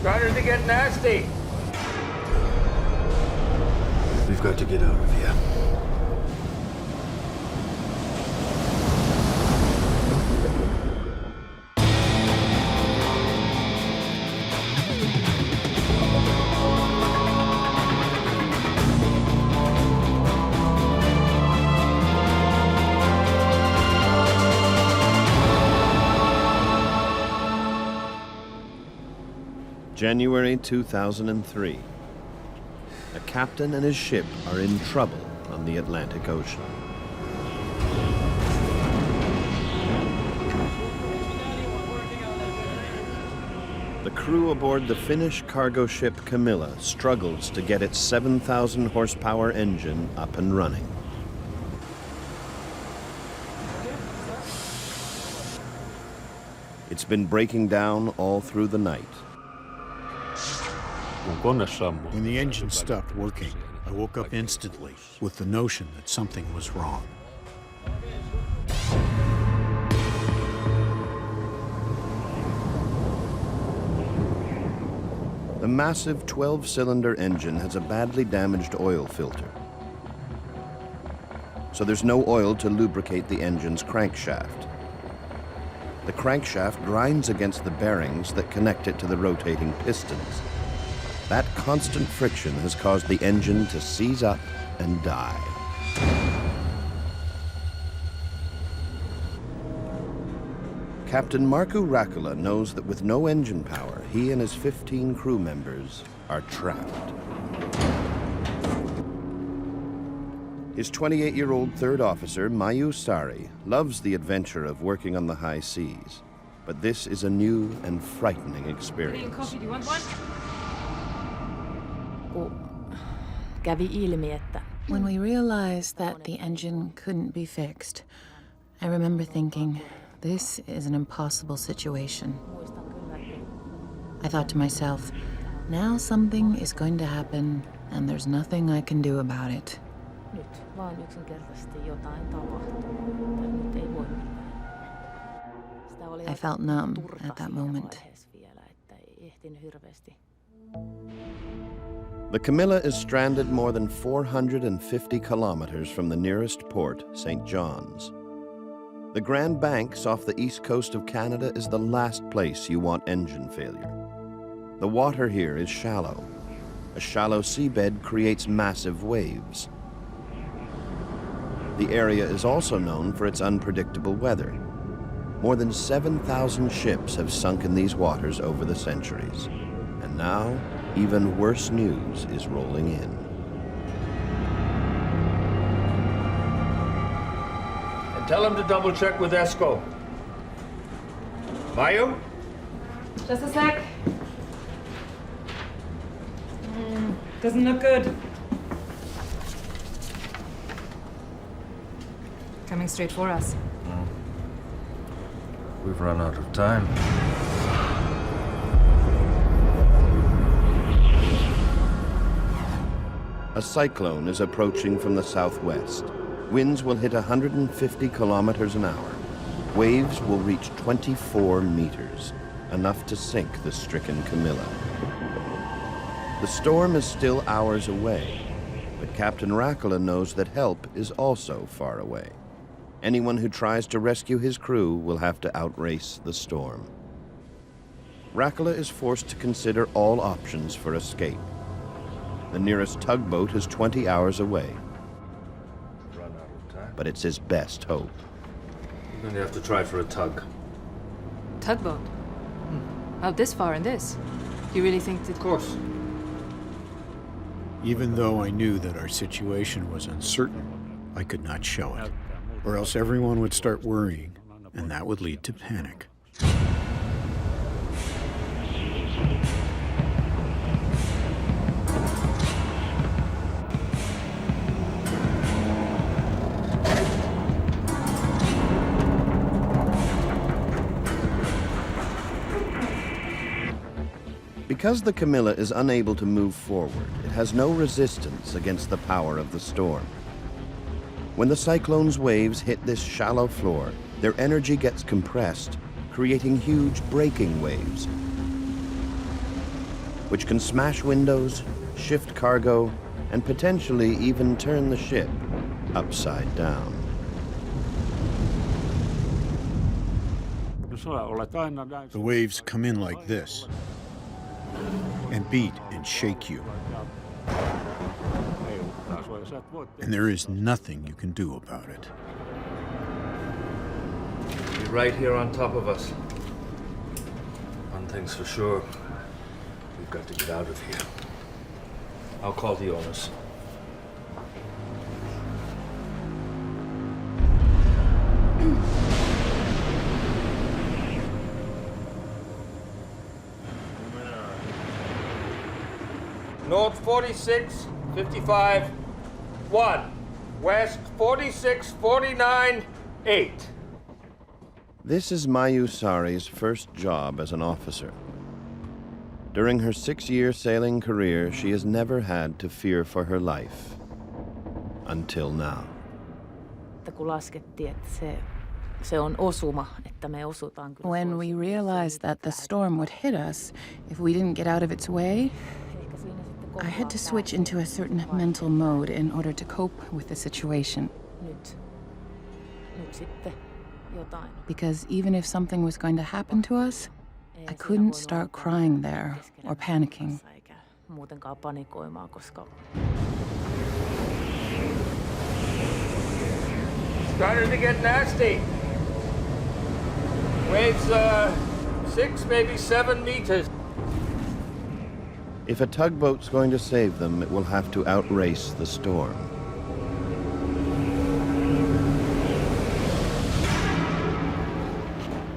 Starting to get nasty. We've got to get out of here. January 2003. A captain and his ship are in trouble on the Atlantic Ocean. The crew aboard the Finnish cargo ship Camila struggles to get its 7,000 horsepower engine up and running. It's been breaking down all through the night. When the engine stopped working, I woke up instantly with the notion that something was wrong. The massive 12-cylinder engine has a badly damaged oil filter. So there's no oil to lubricate the engine's crankshaft. The crankshaft grinds against the bearings that connect it to the rotating pistons. That constant friction has caused the engine to seize up and die. Captain Markku Rakula knows that with no engine power, he and his 15 crew members are trapped. His 28-year-old third officer, Maiju Sari, loves the adventure of working on the high seas. But this is a new and frightening experience. Coffee, do you want one? When we realized that the engine couldn't be fixed, I remember thinking, this is an impossible situation. I thought to myself, now something is going to happen and there's nothing I can do about it. I felt numb at that moment. The Camila is stranded more than 450 kilometers from the nearest port, St. John's. The Grand Banks off the east coast of Canada is the last place you want engine failure. The water here is shallow. A shallow seabed creates massive waves. The area is also known for its unpredictable weather. More than 7,000 ships have sunk in these waters over the centuries. And now, even worse news is rolling in. And tell him to double check with Esco. Maiju? Just a sec. Doesn't look good. Coming straight for us. We've run out of time. A cyclone is approaching from the southwest. Winds will hit 150 kilometers an hour. Waves will reach 24 meters, enough to sink the stricken Camila. The storm is still hours away, but Captain Rakula knows that help is also far away. Anyone who tries to rescue his crew will have to outrace the storm. Rakula is forced to consider all options for escape. The nearest tugboat is 20 hours away. Run out of time. But it's his best hope. We're going to have to try for a tug. Tugboat? Out this far in this? You really think that... Of course. Even though I knew that our situation was uncertain, I could not show it, or else everyone would start worrying, and that would lead to panic. Because the Camila is unable to move forward, it has no resistance against the power of the storm. When the cyclone's waves hit this shallow floor, their energy gets compressed, creating huge breaking waves. which can smash windows, shift cargo, and potentially even turn the ship upside down. The waves come in like this and beat and shake you. And there is nothing you can do about it. Be right here on top of us. One thing's for sure. We've got to get out of here. I'll call the owners. North 46, 55, 1. West 46, 49, 8. This is Mayu Sari's first job as an officer. During her 6-year sailing career, she has never had to fear for her life. Until now. When we realized that the storm would hit us if we didn't get out of its way, I had to switch into a certain mental mode in order to cope with the situation. Because even if something was going to happen to us, I couldn't start crying there or panicking. Starting to get nasty. Waves, 6, maybe 7 meters. If a tugboat's going to save them, it will have to outrace the storm.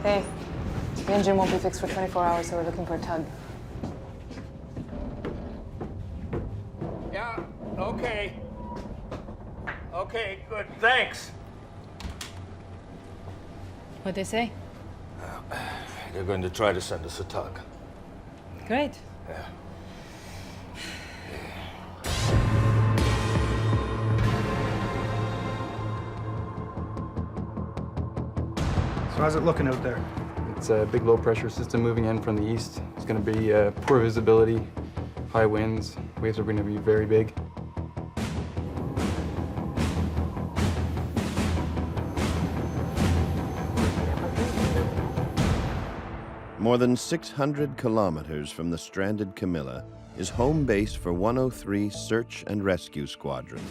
Hey, the engine won't be fixed for 24 hours, so we're looking for a tug. Yeah, okay. Okay, good, thanks. What'd they say? They're going to try to send us a tug. Great. Yeah. So how's it looking out there? It's a big low-pressure system moving in from the east. It's going to be poor visibility, high winds. Waves are going to be very big. More than 600 kilometers from the stranded Camila is home base for 103 Search and Rescue Squadron.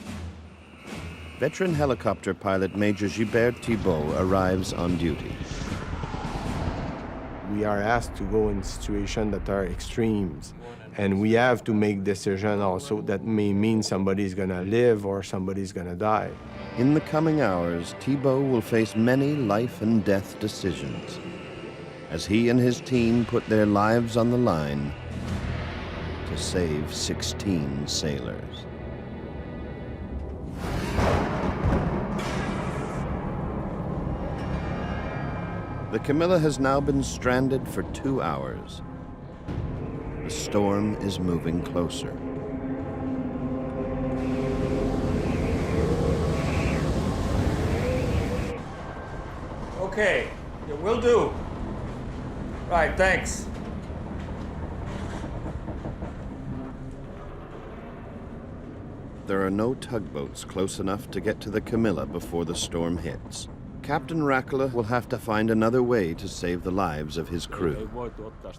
Veteran helicopter pilot Major Gilbert Thibault arrives on duty. We are asked to go in situations that are extremes, and we have to make decisions also that may mean somebody's gonna live or somebody's gonna die. In the coming hours, Thibault will face many life and death decisions as he and his team put their lives on the line to save 16 sailors. The Camila has now been stranded for 2 hours. The storm is moving closer. Okay, yeah, will do. Right, thanks. There are no tugboats close enough to get to the Camila before the storm hits. Captain Rackala will have to find another way to save the lives of his crew.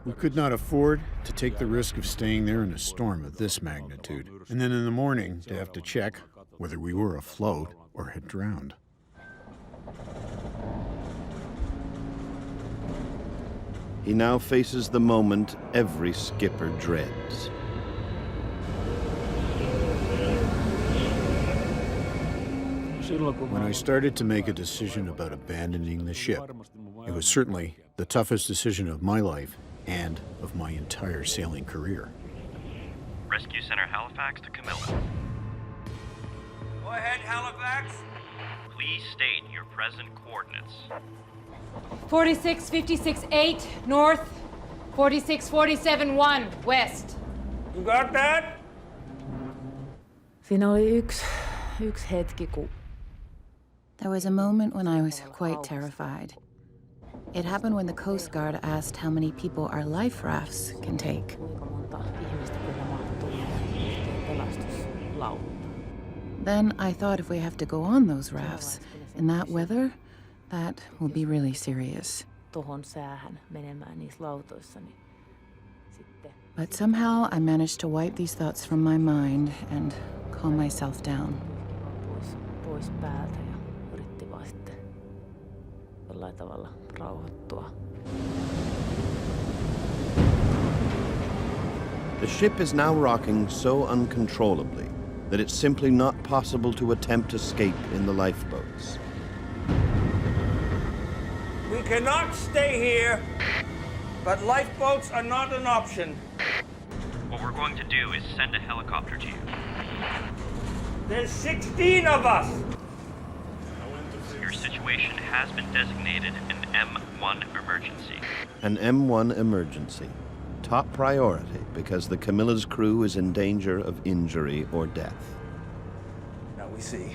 We could not afford to take the risk of staying there in a storm of this magnitude, and then in the morning to have to check whether we were afloat or had drowned. He now faces the moment every skipper dreads. When I started to make a decision about abandoning the ship, it was certainly the toughest decision of my life and of my entire sailing career. Rescue Center Halifax to Camila. Go ahead, Halifax. Please state your present coordinates. 46, 56, 8, north. 46, 47, 1, west. You got that? Siinä oli yksi hetki, kun There was a moment when I was quite terrified. It happened when the Coast Guard asked how many people our life rafts can take. Then I thought if we have to go on those rafts in that weather, that will be really serious. But somehow I managed to wipe these thoughts from my mind and calm myself down. The ship is now rocking so uncontrollably that it's simply not possible to attempt escape in the lifeboats. We cannot stay here, but lifeboats are not an option. What we're going to do is send a helicopter to you. There's 16 of us! Your situation has been designated an M1 emergency. An M1 emergency. Top priority because the Camilla's crew is in danger of injury or death. Now we see.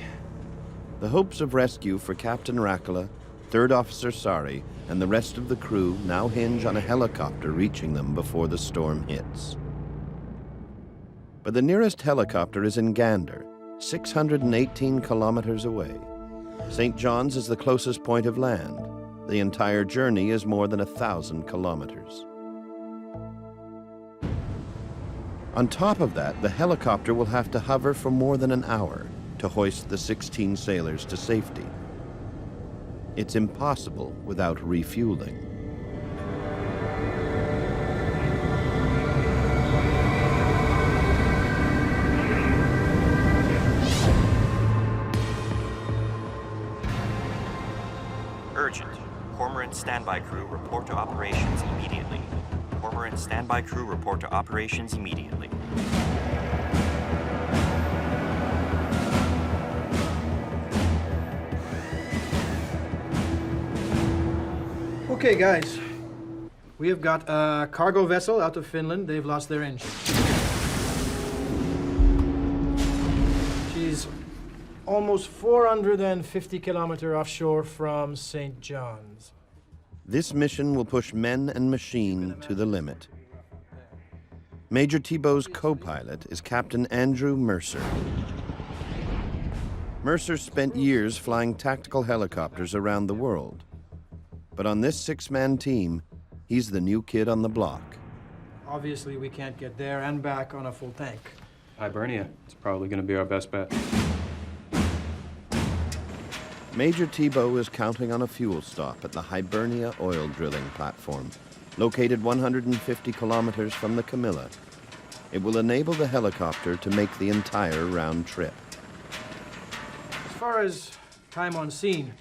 The hopes of rescue for Captain Rakela, Third Officer Sari, and the rest of the crew now hinge on a helicopter reaching them before the storm hits. But the nearest helicopter is in Gander, 618 kilometers away. St. John's is the closest point of land. The entire journey is more than 1,000 kilometers. On top of that, the helicopter will have to hover for more than an hour to hoist the 16 sailors to safety. It's impossible without refueling. Urgent. Cormorant standby crew report to operations immediately. Cormorant standby crew report to operations immediately. Okay, guys. We have got a cargo vessel out of Finland. They've lost their engine. She's almost 450 kilometers offshore from St. John's. This mission will push men and machine to the limit. Major Thibault's co-pilot is Captain Andrew Mercer. Mercer spent years flying tactical helicopters around the world. But on this six-man team, he's the new kid on the block. Obviously, we can't get there and back on a full tank. Hibernia. It's probably going to be our best bet. Major Thibault is counting on a fuel stop at the Hibernia oil drilling platform, located 150 kilometers from the Camilla. It will enable the helicopter to make the entire round trip. As far as time on scene,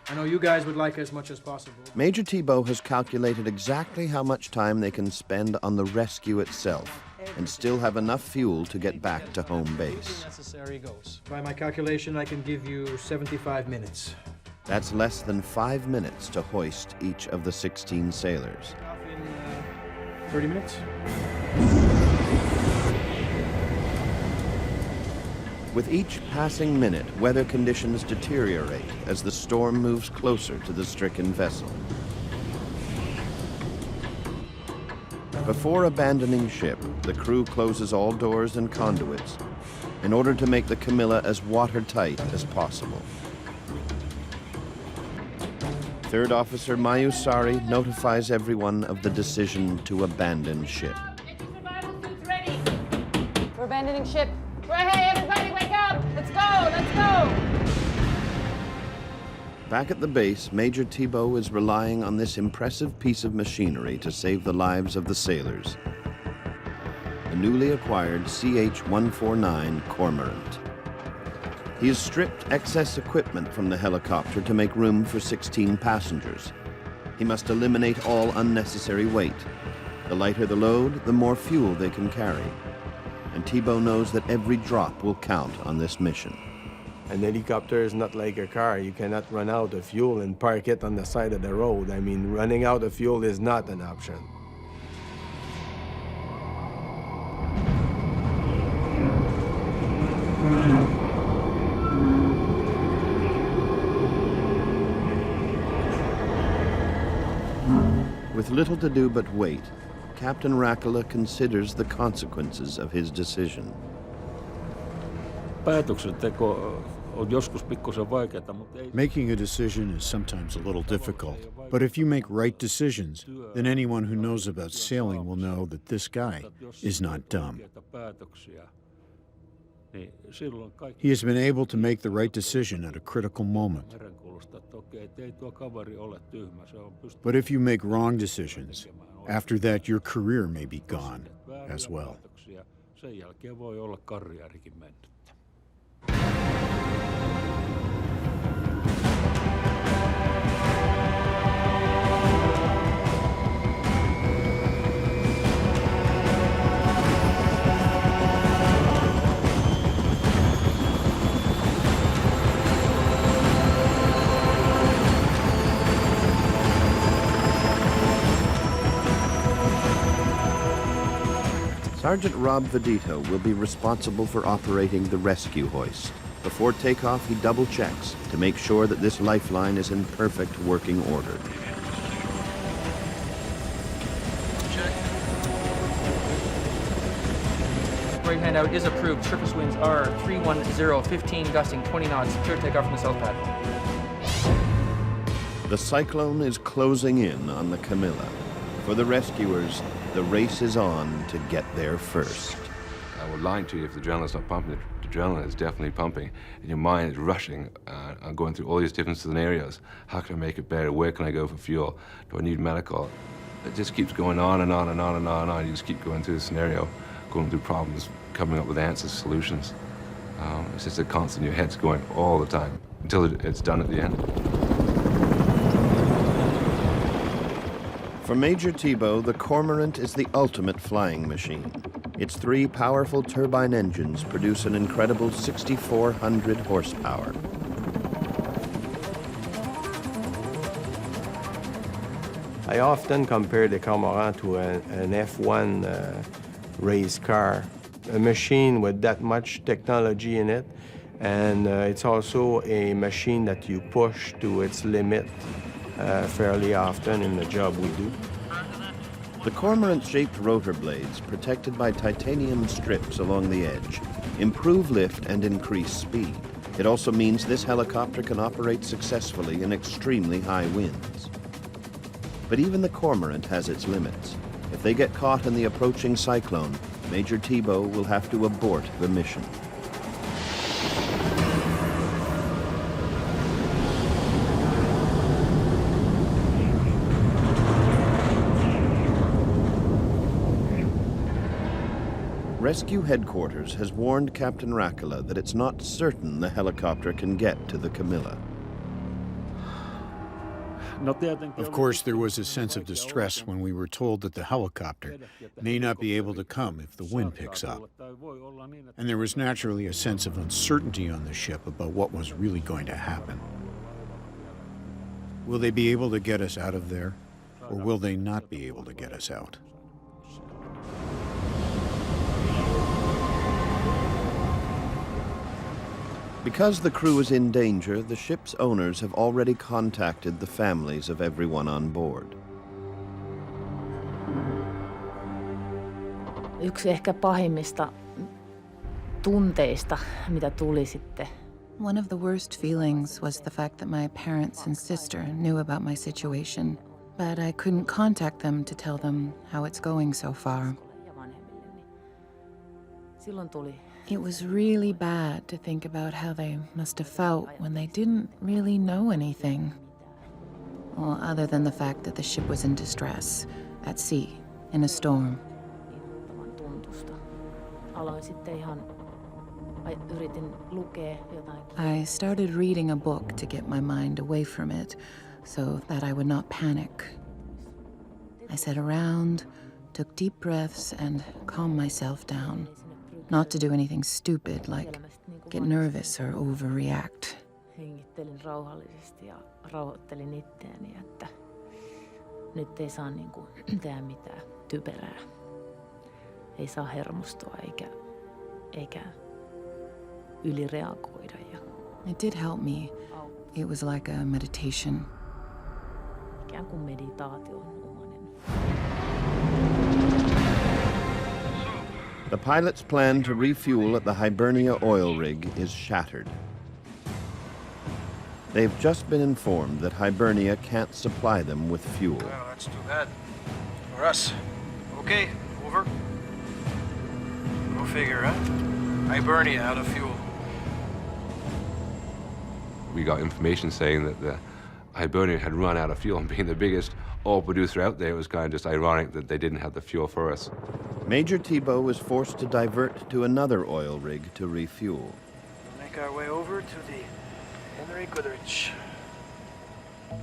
I know you guys would like as much as possible. Major Thibault has calculated exactly how much time they can spend on the rescue itself and still have enough fuel to get back to home base. Necessary goes. By my calculation, I can give you 75 minutes. That's less than 5 minutes to hoist each of the 16 sailors. In 30 minutes? With each passing minute, weather conditions deteriorate as the storm moves closer to the stricken vessel. Before abandoning ship, the crew closes all doors and conduits in order to make the Camilla as watertight as possible. Third Officer Mayu Sari notifies everyone of the decision to abandon ship. We're abandoning ship. Hey, everybody, wake up! Let's go! Let's go! Back at the base, Major Thibault is relying on this impressive piece of machinery to save the lives of the sailors. The newly acquired CH-149 Cormorant. He has stripped excess equipment from the helicopter to make room for 16 passengers. He must eliminate all unnecessary weight. The lighter the load, the more fuel they can carry. And Thibault knows that every drop will count on this mission. An helicopter is not like a car. You cannot run out of fuel and park it on the side of the road. I mean, running out of fuel is not an option. With little to do but wait, Captain Rakela considers the consequences of his decision. päätöksenteko on joskus pikkusen vaikeaa, mutta ei... Making a decision is sometimes a little difficult, but if you make right decisions, then anyone who knows about sailing will know that this guy is not dumb. He has been able to make the right decision at a critical moment. But if you make wrong decisions, after that your career may be gone as well. Sen jälkeen voi olla karrierikin mennyt. Sergeant Rob Vedito will be responsible for operating the rescue hoist. Before takeoff, he double-checks to make sure that this lifeline is in perfect working order. Check. Right handout is approved. Surface winds are 310, 15, gusting 20 knots. Secure takeoff from the south pad. The Cyclone is closing in on the Camila. For the rescuers, the race is on to get there first. I would lie to you if the adrenaline's not pumping. The adrenaline is definitely pumping, and your mind is rushing and going through all these different scenarios. How can I make it better? Where can I go for fuel? Do I need medical? It just keeps going on and on and on and on and on. You just keep going through the scenario, going through problems, coming up with answers, solutions. It's just a constant, your head's going all the time until it's done at the end. For Major Thibault, the Cormorant is the ultimate flying machine. Its 3 powerful turbine engines produce an incredible 6,400 horsepower. I often compare the Cormorant to an F1 race car, a machine with that much technology in it, and it's also a machine that you push to its limit fairly often in the job we do. The Cormorant-shaped rotor blades, protected by titanium strips along the edge, improve lift and increase speed. It also means this helicopter can operate successfully in extremely high winds. But even the Cormorant has its limits. If they get caught in the approaching cyclone, Major Thibault will have to abort the mission. Rescue headquarters has warned Captain Rakala that it's not certain the helicopter can get to the Camila. Of course, there was a sense of distress when we were told that the helicopter may not be able to come if the wind picks up. And there was naturally a sense of uncertainty on the ship about what was really going to happen. Will they be able to get us out of there, or will they not be able to get us out? Because the crew is in danger, the ship's owners have already contacted the families of everyone on board. Yksi ehkä pahimmista tunteista, mitä tuli sitten. One of the worst feelings was the fact that my parents and sister knew about my situation, but I couldn't contact them to tell them how it's going so far. Silloin tuli. It was really bad to think about how they must have felt when they didn't really know anything. Well, other than the fact that the ship was in distress, at sea, in a storm. I started reading a book to get my mind away from it, so that I would not panic. I sat around, took deep breaths, and calmed myself down. Not to do anything stupid, like get nervous or overreact. Hengittelin rauhallisesti ja rauhoittelin itseäni, että nyt ei saa tehdä mitään typerää. Ei saa hermostua eikä ylireagoida. It did help me. It was like a meditation. Ikään kuin meditaation omainen. The The pilot's plan to refuel at the Hibernia oil rig is shattered. They've just been informed that Hibernia can't supply them with fuel. Well, that's too bad. For us. Okay, over. Go figure, huh? Hibernia out of fuel. We got information saying that the Hibernia had run out of fuel, and being the biggest oil producer out there, it was kind of just ironic that they didn't have the fuel for us. Major Thibault was forced to divert to another oil rig to refuel. Make our way over to the Henry Goodrich.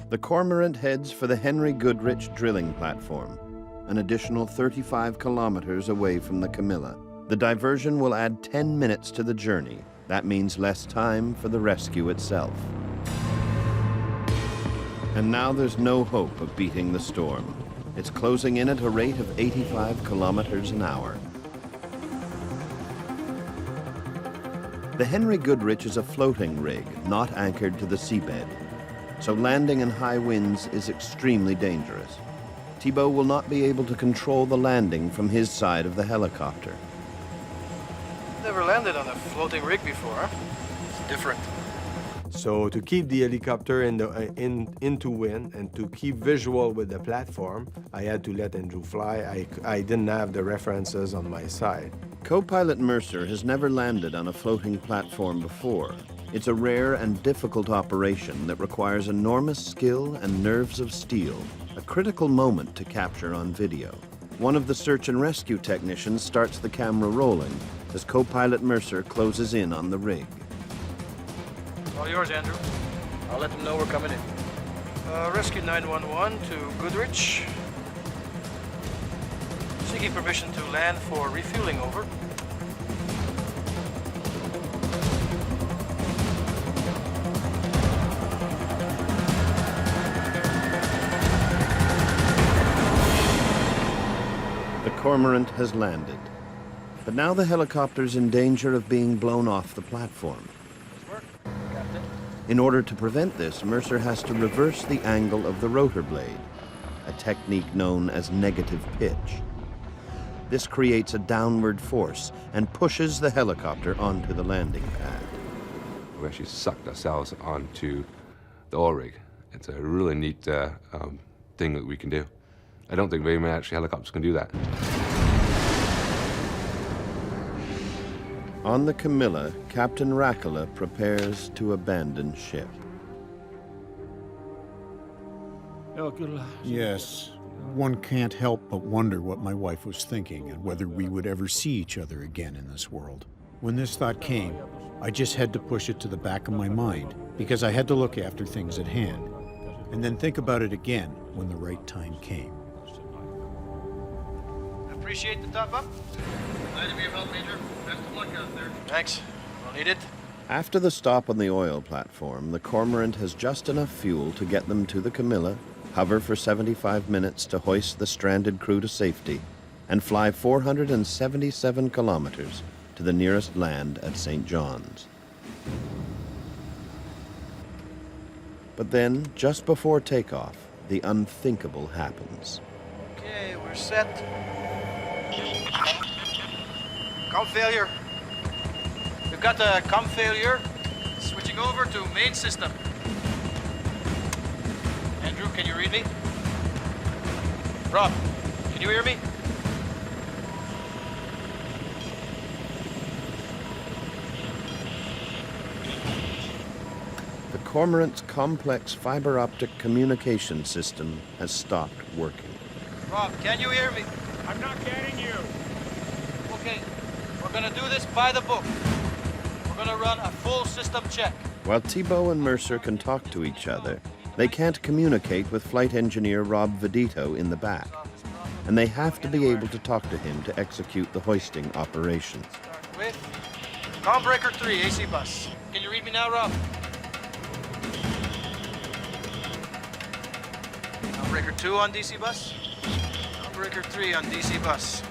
The Cormorant heads for the Henry Goodrich drilling platform, an additional 35 kilometers away from the Camila. The diversion will add 10 minutes to the journey. That means less time for the rescue itself. And now there's no hope of beating the storm. It's closing in at a rate of 85 kilometers an hour. The Henry Goodrich is a floating rig, not anchored to the seabed. So landing in high winds is extremely dangerous. Thibault will not be able to control the landing from his side of the helicopter. Never landed on a floating rig before, huh? It's different. So to keep the helicopter into wind and to keep visual with the platform, I had to let Andrew fly. I didn't have the references on my side. Co-pilot Mercer has never landed on a floating platform before. It's a rare and difficult operation that requires enormous skill and nerves of steel, a critical moment to capture on video. One of the search and rescue technicians starts the camera rolling as co-pilot Mercer closes in on the rig. All yours, Andrew. I'll let them know we're coming in. Rescue 911 to Goodrich. Seeking permission to land for refueling, over. The Cormorant has landed. But now the helicopter's in danger of being blown off the platform. In order to prevent this, Mercer has to reverse the angle of the rotor blade, a technique known as negative pitch. This creates a downward force and pushes the helicopter onto the landing pad. We actually sucked ourselves onto the oil rig. It's a really neat thing that we can do. I don't think very many actually helicopters can do that. On the Camila, Captain Rakala prepares to abandon ship. Yes, one can't help but wonder what my wife was thinking and whether we would ever see each other again in this world. When this thought came, I just had to push it to the back of my mind because I had to look after things at hand and then think about it again when the right time came. Appreciate the top up. Glad to be of help, Major. Best of luck out there. Thanks. We'll need it. After the stop on the oil platform, the Cormorant has just enough fuel to get them to the Camila, hover for 75 minutes to hoist the stranded crew to safety, and fly 477 kilometers to the nearest land at St. John's. But then, just before takeoff, the unthinkable happens. Okay, we're set. Com failure. We've got a com failure. Switching over to main system. Andrew, can you read me? Rob, can you hear me? The Cormorant's complex fiber optic communication system has stopped working. Rob, can you hear me? I'm not getting you. Okay, we're gonna do this by the book. We're gonna run a full system check. While Thibault and Mercer can talk to each other, they can't communicate with flight engineer Rob Vedito in the back, and they have to be able to talk to him to execute the hoisting operation. With com breaker 3, AC bus. Can you read me now, Rob? Com breaker 2 on DC bus. Com breaker 3 on DC bus.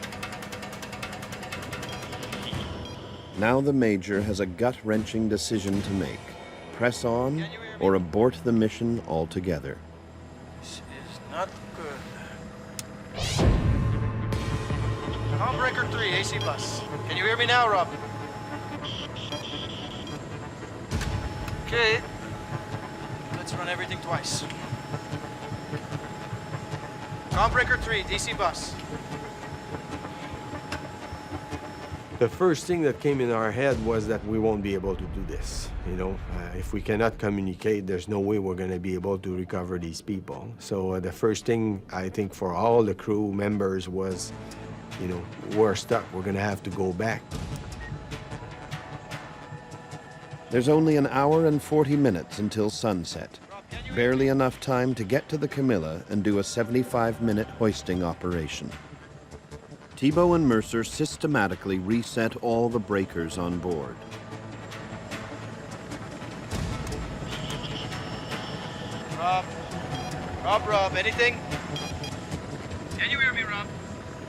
Now the Major has a gut-wrenching decision to make. Press on or abort the mission altogether. This is not good. Breaker 3, AC bus. Can you hear me now, Rob? Okay. Let's run everything twice. Breaker 3, DC bus. The first thing that came in our head was that we won't be able to do this. You know, if we cannot communicate, there's no way we're going to be able to recover these people. So the first thing, I think, for all the crew members was, you know, we're stuck. We're going to have to go back. There's only an hour and 40 minutes until sunset. Barely enough time to get to the Camila and do a 75-minute hoisting operation. Thibault and Mercer systematically reset all the breakers on board. Rob, anything? Can you hear me, Rob?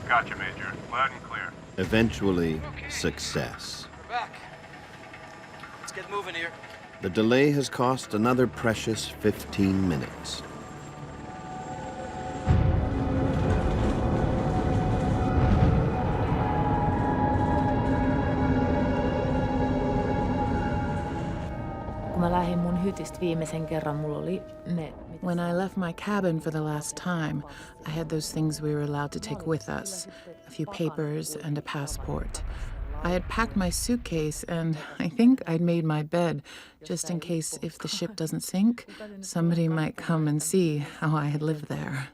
Gotcha, Major. Loud and clear. Eventually, success. We're back. Let's get moving here. The delay has cost another precious 15 minutes. When I left my cabin for the last time, I had those things we were allowed to take with us, a few papers and a passport. I had packed my suitcase and I think I'd made my bed, just in case if the ship doesn't sink, somebody might come and see how I had lived there.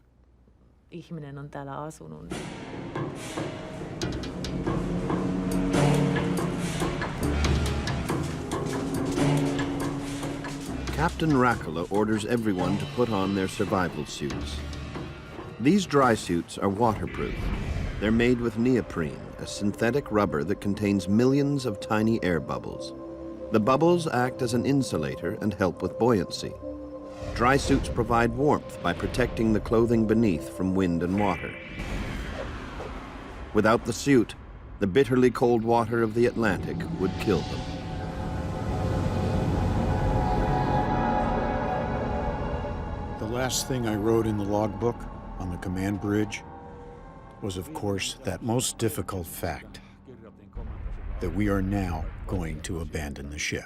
Captain Rakala orders everyone to put on their survival suits. These dry suits are waterproof. They're made with neoprene, a synthetic rubber that contains millions of tiny air bubbles. The bubbles act as an insulator and help with buoyancy. Dry suits provide warmth by protecting the clothing beneath from wind and water. Without the suit, the bitterly cold water of the Atlantic would kill them. The last thing I wrote in the logbook on the command bridge was, of course, that most difficult fact, that we are now going to abandon the ship.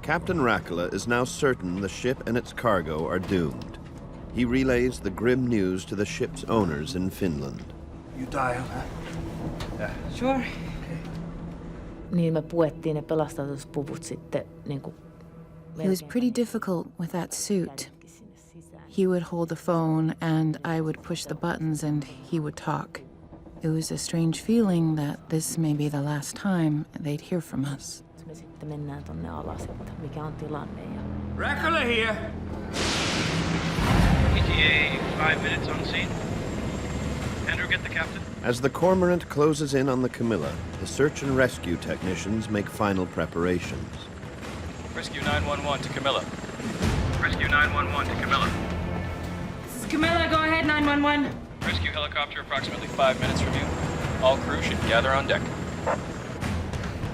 Captain Rakala is now certain the ship and its cargo are doomed. He relays the grim news to the ship's owners in Finland. You dial, huh? Yeah. Sure. Niin me puettiin ne pelastuspuvut sitten niinku. It was pretty difficult with that suit. He would hold the phone and I would push the buttons and he would talk. It was a strange feeling that this may be the last time they'd hear from us. Me sitten mennään tonne alas, että mikä on tilanne. Rakala here. ETA, 5 minutes on scene. Andrew, get the captain. As the Cormorant closes in on the Camila, the search and rescue technicians make final preparations. Rescue 911 to Camila. Rescue 911 to Camila. This is Camila, go ahead, 911. Rescue helicopter approximately 5 minutes from you. All crew should gather on deck.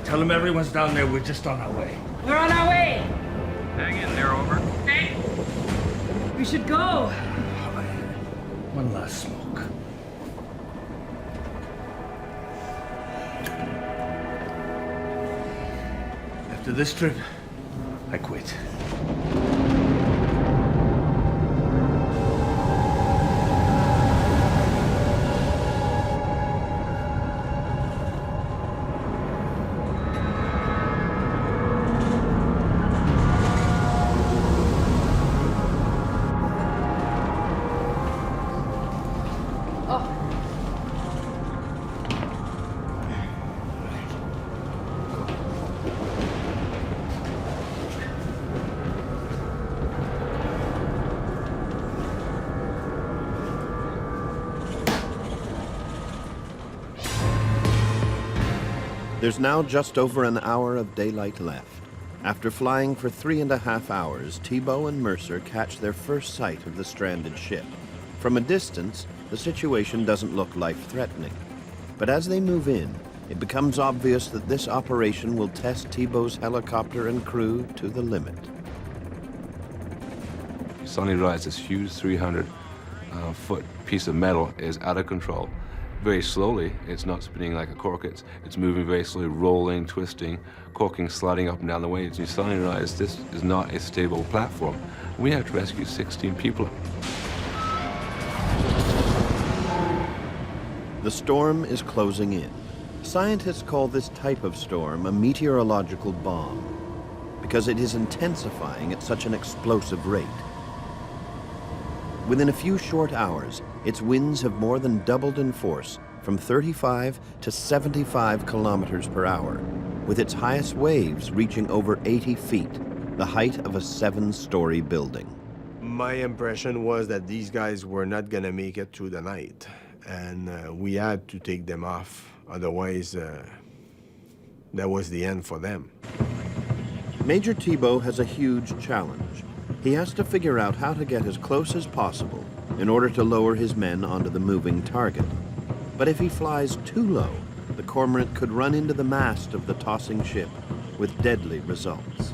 Tell them everyone's down there. We're just on our way. We're on our way. Hang in there, over. Hey, we should go. One last smoke. After this trip, I quit. There's now just over an hour of daylight left. After flying for 3.5 hours, Thibault and Mercer catch their first sight of the stranded ship. From a distance, the situation doesn't look life-threatening. But as they move in, it becomes obvious that this operation will test Thibault's helicopter and crew to the limit. Suddenly rides this huge 300 foot piece of metal is out of control. Very slowly, it's not spinning like a cork, it's moving very slowly, rolling, twisting, corking, sliding up and down the waves. And you suddenly realize this is not a stable platform. We have to rescue 16 people. The storm is closing in. Scientists call this type of storm a meteorological bomb because it is intensifying at such an explosive rate. Within a few short hours, its winds have more than doubled in force from 35 to 75 kilometers per hour, with its highest waves reaching over 80 feet, the height of a 7-story building. My impression was that these guys were not gonna make it through the night, and we had to take them off. Otherwise, that was the end for them. Major Thibault has a huge challenge. He has to figure out how to get as close as possible in order to lower his men onto the moving target. But if he flies too low, the cormorant could run into the mast of the tossing ship with deadly results.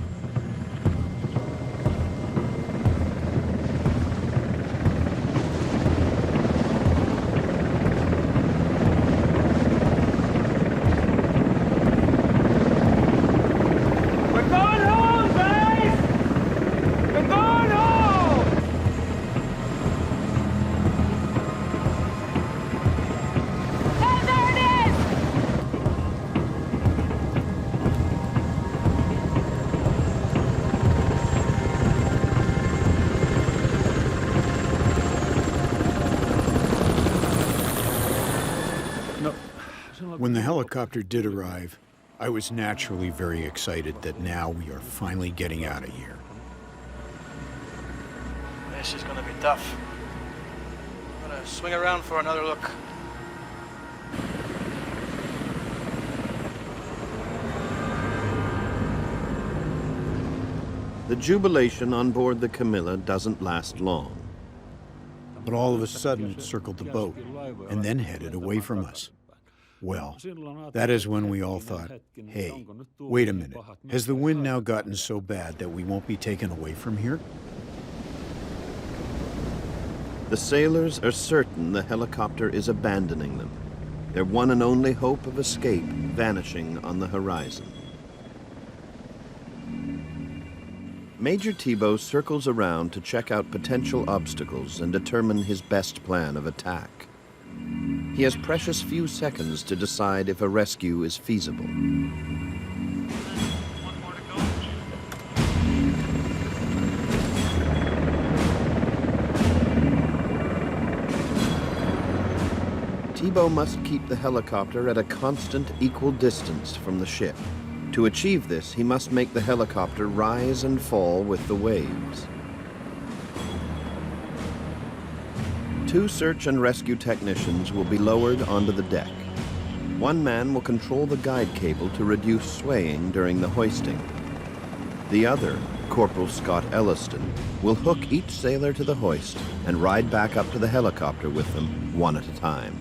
When the helicopter did arrive, I was naturally very excited that now we are finally getting out of here. This is gonna be tough. I'm gonna swing around for another look. The jubilation on board the Camila doesn't last long. But all of a sudden it circled the boat and then headed away from us. Well, that is when we all thought, hey, wait a minute, has the wind now gotten so bad that we won't be taken away from here? The sailors are certain the helicopter is abandoning them, their one and only hope of escape vanishing on the horizon. Major Thibault circles around to check out potential obstacles and determine his best plan of attack. He has precious few seconds to decide if a rescue is feasible. Thibault must keep the helicopter at a constant equal distance from the ship. To achieve this, he must make the helicopter rise and fall with the waves. 2 search and rescue technicians will be lowered onto the deck. One man will control the guide cable to reduce swaying during the hoisting. The other, Corporal Scott Elliston, will hook each sailor to the hoist and ride back up to the helicopter with them, one at a time.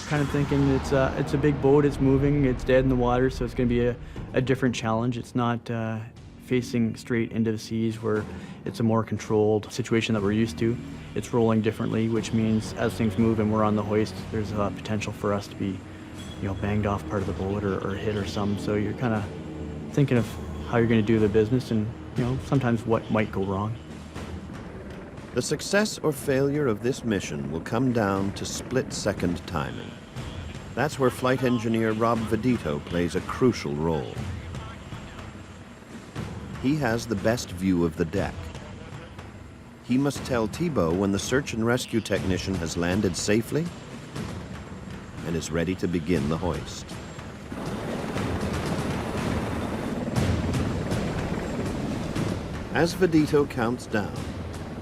Kind of thinking it's a big boat, it's moving, it's dead in the water, so it's going to be a different challenge. It's not facing straight into the seas where it's a more controlled situation that we're used to. It's rolling differently, which means as things move and we're on the hoist, there's a potential for us to be, banged off part of the boat or hit or something. So you're kind of thinking of how you're going to do the business and, sometimes what might go wrong. The success or failure of this mission will come down to split-second timing. That's where flight engineer Rob Vedito plays a crucial role. He has the best view of the deck. He must tell Thibault when the search and rescue technician has landed safely and is ready to begin the hoist. As Vedito counts down,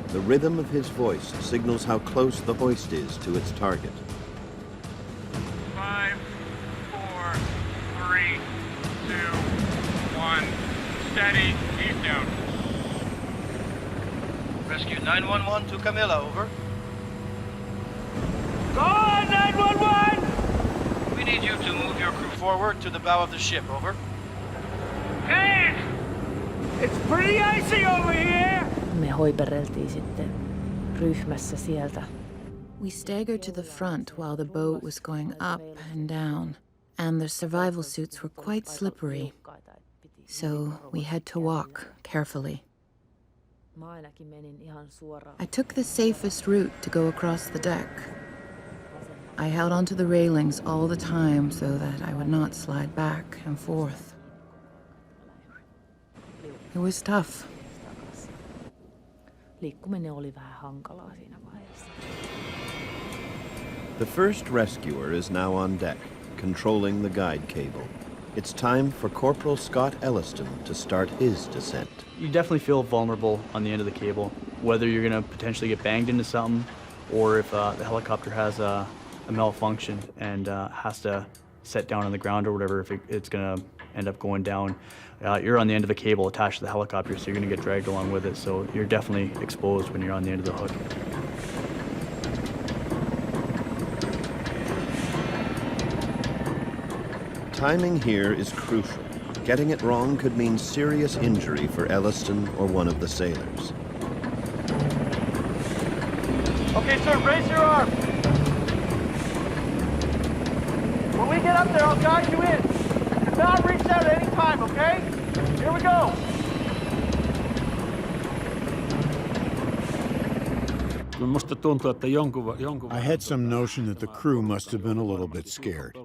the rhythm of his voice signals how close the hoist is to its target. 5, 4, 3, 2, 1. Steady. Ease down. Rescue 911 to Camila, over. Go on, 911! We need you to move your crew forward to the bow of the ship, over. Hey! It's pretty icy over here! Me hoipereltiin sitten ryhmässä sieltä. We staggered to the front while the boat was going up and down, and the survival suits were quite slippery, so we had to walk carefully. I took the safest route to go across the deck. I held onto the railings all the time so that I would not slide back and forth. It was tough. Liikkuminen oli vähän hankalaa siinä vaiheessa. The first rescuer is now on deck, controlling the guide cable. It's time for Corporal Scott Elliston to start his descent. You definitely feel vulnerable on the end of the cable, whether you're going to potentially get banged into something or if the helicopter has a malfunction and has to set down on the ground or whatever, if it's going to end up going down. You're on the end of a cable attached to the helicopter, so you're going to get dragged along with it, so you're definitely exposed when you're on the end of the hook. Timing here is crucial. Getting it wrong could mean serious injury for Elliston or one of the sailors. Okay, sir, raise your arm. When we get up there, I'll guide you in. Do not reach out at any time, okay? Here we go. I had some notion that the crew must have been a little bit scared,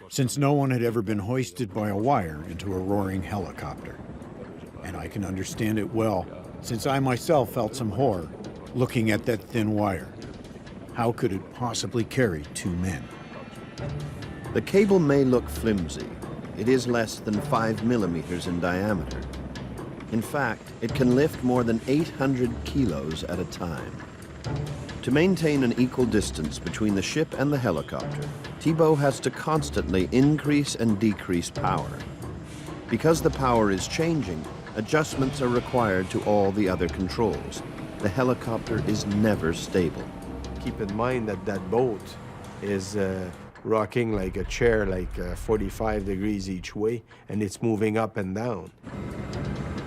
since no one had ever been hoisted by a wire into a roaring helicopter. And I can understand it well, since I myself felt some horror looking at that thin wire. How could it possibly carry two men? The cable may look flimsy. It is less than 5 millimeters in diameter. In fact, it can lift more than 800 kilos at a time. To maintain an equal distance between the ship and the helicopter, Tugboat has to constantly increase and decrease power. Because the power is changing, adjustments are required to all the other controls. The helicopter is never stable. Keep in mind that that boat is rocking like a chair, like 45 degrees each way, and it's moving up and down.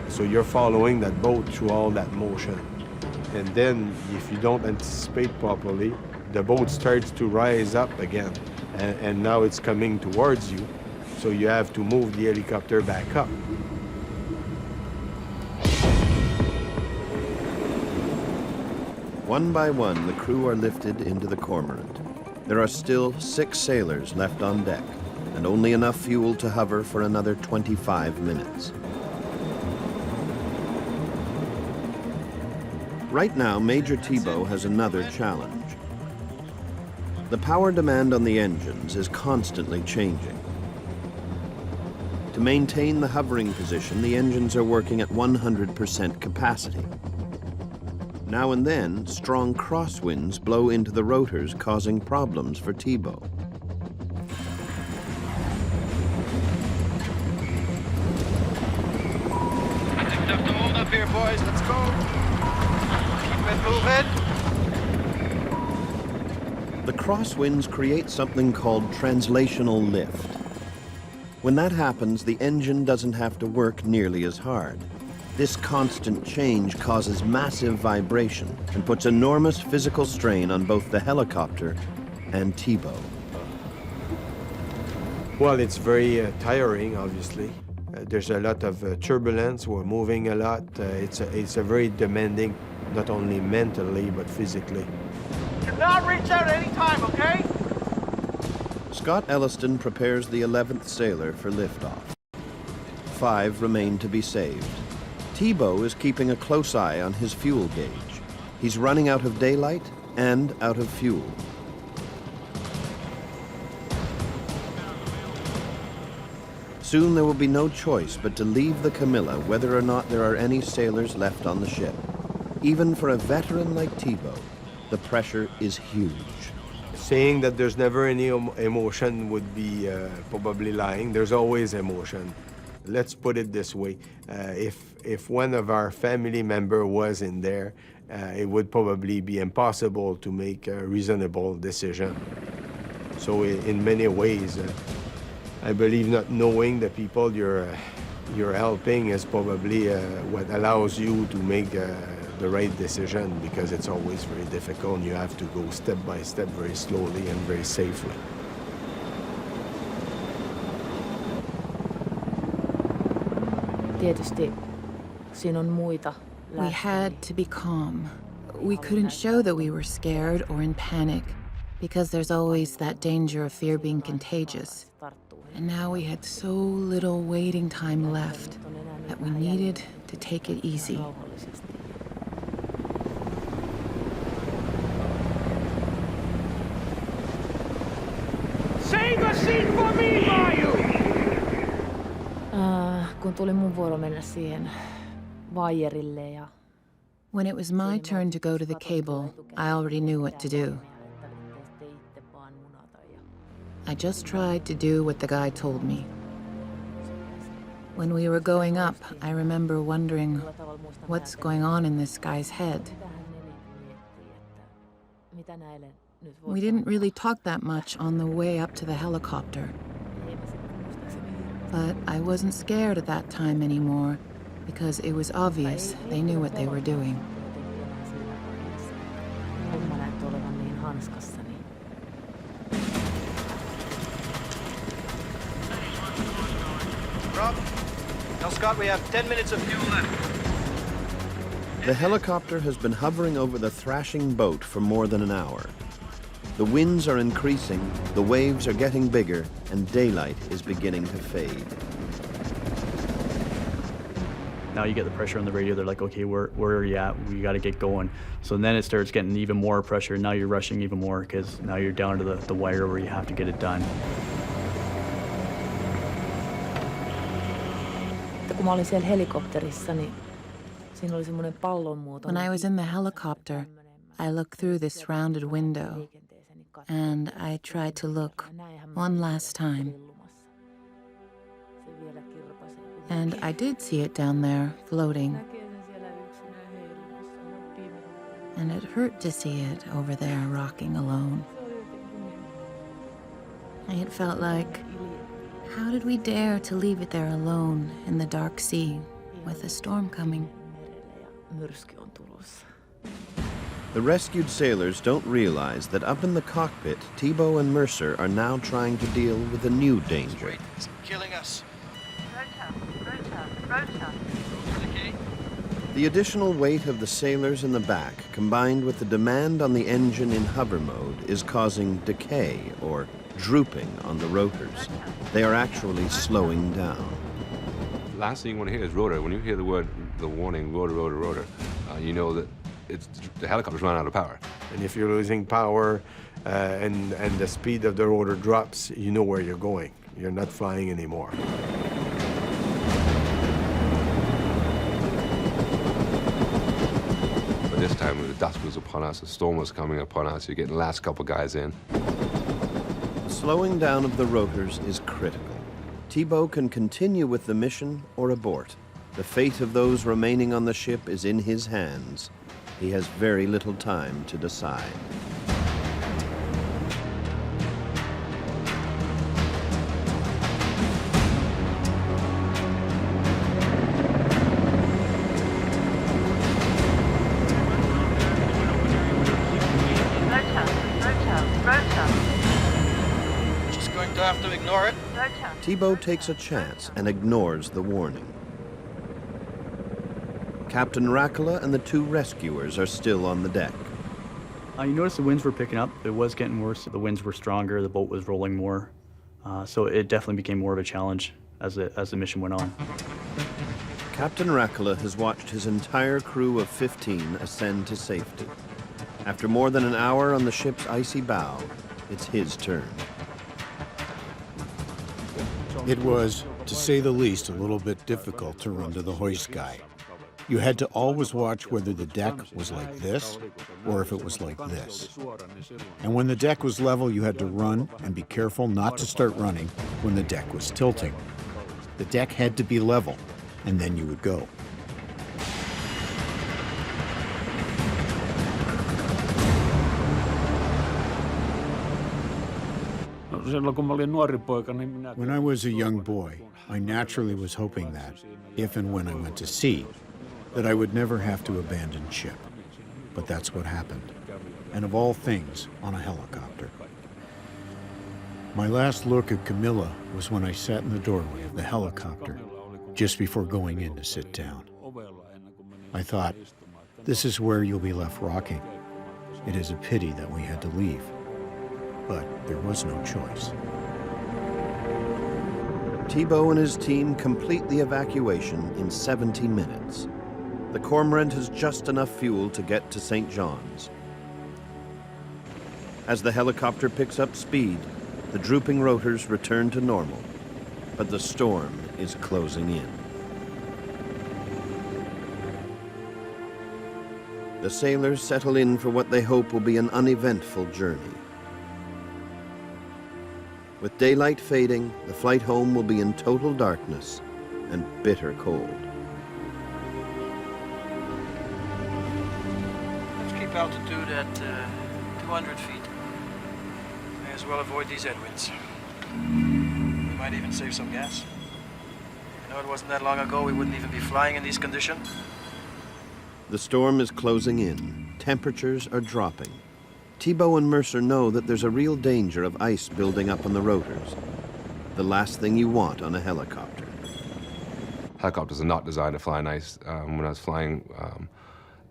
So you're following that boat through all that motion. And then, if you don't anticipate properly, the boat starts to rise up again, and now it's coming towards you, so you have to move the helicopter back up. One by one, the crew are lifted into the cormorant. There are still 6 sailors left on deck, and only enough fuel to hover for another 25 minutes. Right now, Major Tugboat has another challenge. The power demand on the engines is constantly changing. To maintain the hovering position, the engines are working at 100% capacity. Now and then, strong crosswinds blow into the rotors, causing problems for Tugboat. Enough to hold up here, boys. Let's go. Keep it moving. The crosswinds create something called translational lift. When that happens, the engine doesn't have to work nearly as hard. This constant change causes massive vibration and puts enormous physical strain on both the helicopter and Tugboat. Well, it's very tiring, obviously. There's a lot of turbulence. We're moving a lot. It's a very demanding, not only mentally, but physically. Do not reach out at any time, okay? Scott Elliston prepares the 11th sailor for liftoff. 5 remain to be saved. Tugboat is keeping a close eye on his fuel gauge. He's running out of daylight and out of fuel. Soon there will be no choice but to leave the Camila whether or not there are any sailors left on the ship. Even for a veteran like Tugboat, the pressure is huge. Saying that there's never any emotion would be probably lying. There's always emotion. Let's put it this way. If one of our family member was in there, it would probably be impossible to make a reasonable decision. So in many ways, I believe not knowing the people you're You're helping is probably what allows you to make the right decision, because it's always very difficult. You have to go step by step, very slowly and very safely. Tietysti siinä on muita. We had to be calm. We couldn't show that we were scared or in panic, because there's always that danger of fear being contagious. And now we had so little waiting time left that we needed to take it easy. Save a seat for me, Mayu! Kun tuli mun vuoro mennä siihen vaijerille ja... When it was my turn to go to the cable, I already knew what to do. I just tried to do what the guy told me. When we were going up, I remember wondering what's going on in this guy's head. We didn't really talk that much on the way up to the helicopter. But I wasn't scared at that time anymore, because it was obvious they knew what they were doing. Rob, tell Scott we have 10 minutes of fuel left. The helicopter has been hovering over the thrashing boat for more than an hour. The winds are increasing, the waves are getting bigger, and daylight is beginning to fade. Now you get the pressure on the radio. They're like, okay, where are you at? We got to get going. So then it starts getting even more pressure. Now you're rushing even more, because now you're down to the wire where you have to get it done. Kun mä olin siellä helikopterissa, niin siinä oli semmoinen pallon muoto. When I was in the helicopter, I looked through this rounded window, and I tried to look one last time. And I did see it down there, floating. And it hurt to see it over there, rocking alone. It felt like, how did we dare to leave it there alone in the dark sea with a storm coming? The rescued sailors don't realize that up in the cockpit, Thibault and Mercer are now trying to deal with a new danger. It's killing us. The additional weight of the sailors in the back, combined with the demand on the engine in hover mode, is causing decay, or drooping, on the rotors. They are actually slowing down. Last thing you want to hear is rotor. When you hear the warning, rotor, rotor, rotor, you know that the helicopter's run out of power. And if you're losing power and the speed of the rotor drops, you know where you're going. You're not flying anymore. But this time, the dusk was upon us, the storm was coming upon us. You're getting the last couple guys in. Slowing down of the rotors is critical. Thibault can continue with the mission or abort. The fate of those remaining on the ship is in his hands. He has very little time to decide. Just going to have to ignore it. Thibault takes a chance and ignores the warning. Captain Racola and the two rescuers are still on the deck. You notice the winds were picking up. It was getting worse. The winds were stronger. The boat was rolling more. So it definitely became more of a challenge as the mission went on. Captain Racola has watched his entire crew of 15 ascend to safety. After more than an hour on the ship's icy bow, it's his turn. It was, to say the least, a little bit difficult to run to the hoist guy. You had to always watch whether the deck was like this or if it was like this. And when the deck was level, you had to run and be careful not to start running when the deck was tilting. The deck had to be level, and then you would go. When I was a young boy, I naturally was hoping that, if and when I went to sea, that I would never have to abandon ship. But that's what happened. And of all things, on a helicopter. My last look at Camila was when I sat in the doorway of the helicopter, just before going in to sit down. I thought, this is where you'll be left rocking. It is a pity that we had to leave. But there was no choice. Thibault and his team complete the evacuation in 70 minutes. The Cormorant has just enough fuel to get to St. John's. As the helicopter picks up speed, the drooping rotors return to normal, but the storm is closing in. The sailors settle in for what they hope will be an uneventful journey. With daylight fading, the flight home will be in total darkness and bitter cold. Let's keep altitude at 200 feet. May as well avoid these headwinds. We might even save some gas. You know, it wasn't that long ago we wouldn't even be flying in these conditions. The storm is closing in. Temperatures are dropping. Thibault and Mercer know that there's a real danger of ice building up on the rotors. The last thing you want on a helicopter. Helicopters are not designed to fly in ice. When I was flying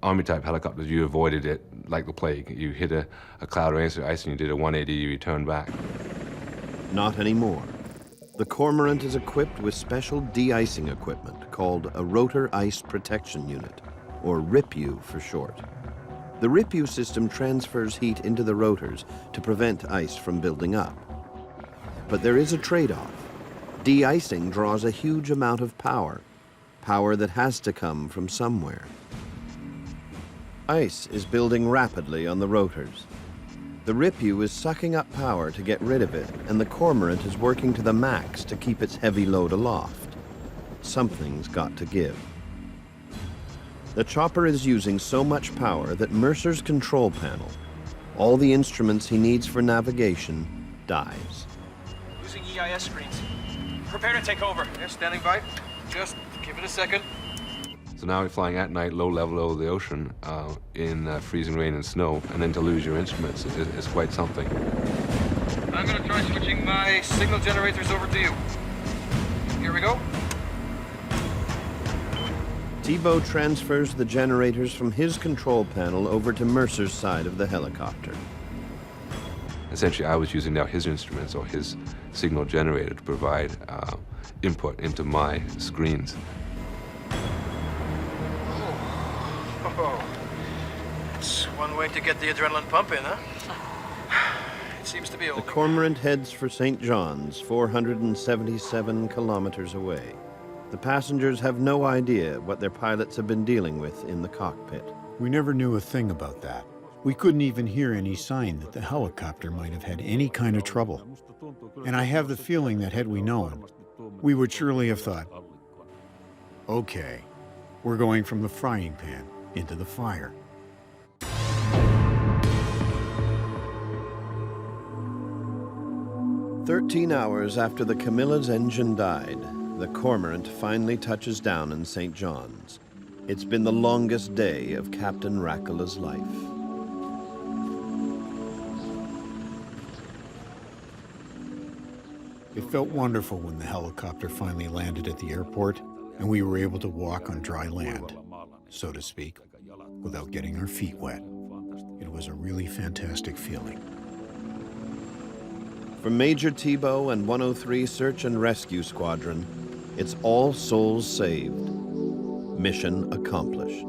Army-type helicopters, you avoided it like the plague. You hit a cloud of ice and you did a 180, you returned back. Not anymore. The Cormorant is equipped with special de-icing equipment called a Rotor Ice Protection Unit, or RIPU for short. The RIPU system transfers heat into the rotors to prevent ice from building up. But there is a trade-off. De-icing draws a huge amount of power that has to come from somewhere. Ice is building rapidly on the rotors. The RIPU is sucking up power to get rid of it, and the Cormorant is working to the max to keep its heavy load aloft. Something's got to give. The chopper is using so much power that Mercer's control panel, all the instruments he needs for navigation, dies. Losing EIS screens. Prepare to take over. They're standing by. Just give it a second. So now we're flying at night, low level over the ocean, in freezing rain and snow, and then to lose your instruments is quite something. I'm going to try switching my signal generators over to you. Here we go. Thibault transfers the generators from his control panel over to Mercer's side of the helicopter. Essentially, I was using now his instruments or his signal generator to provide input into my screens. Oh, it's one way to get the adrenaline pumping, huh? It seems to be The holding. Cormorant heads for St. John's, 477 kilometers away. The passengers have no idea what their pilots have been dealing with in the cockpit. We never knew a thing about that. We couldn't even hear any sign that the helicopter might have had any kind of trouble. And I have the feeling that had we known, we would surely have thought, okay, we're going from the frying pan into the fire. "13 hours after the Camilla's engine died, the Cormorant finally touches down in St. John's. It's been the longest day of Captain Rakula's life. It felt wonderful when the helicopter finally landed at the airport and we were able to walk on dry land, so to speak, without getting our feet wet. It was a really fantastic feeling. For Major Thibault and 103 Search and Rescue Squadron, it's all souls saved. Mission accomplished.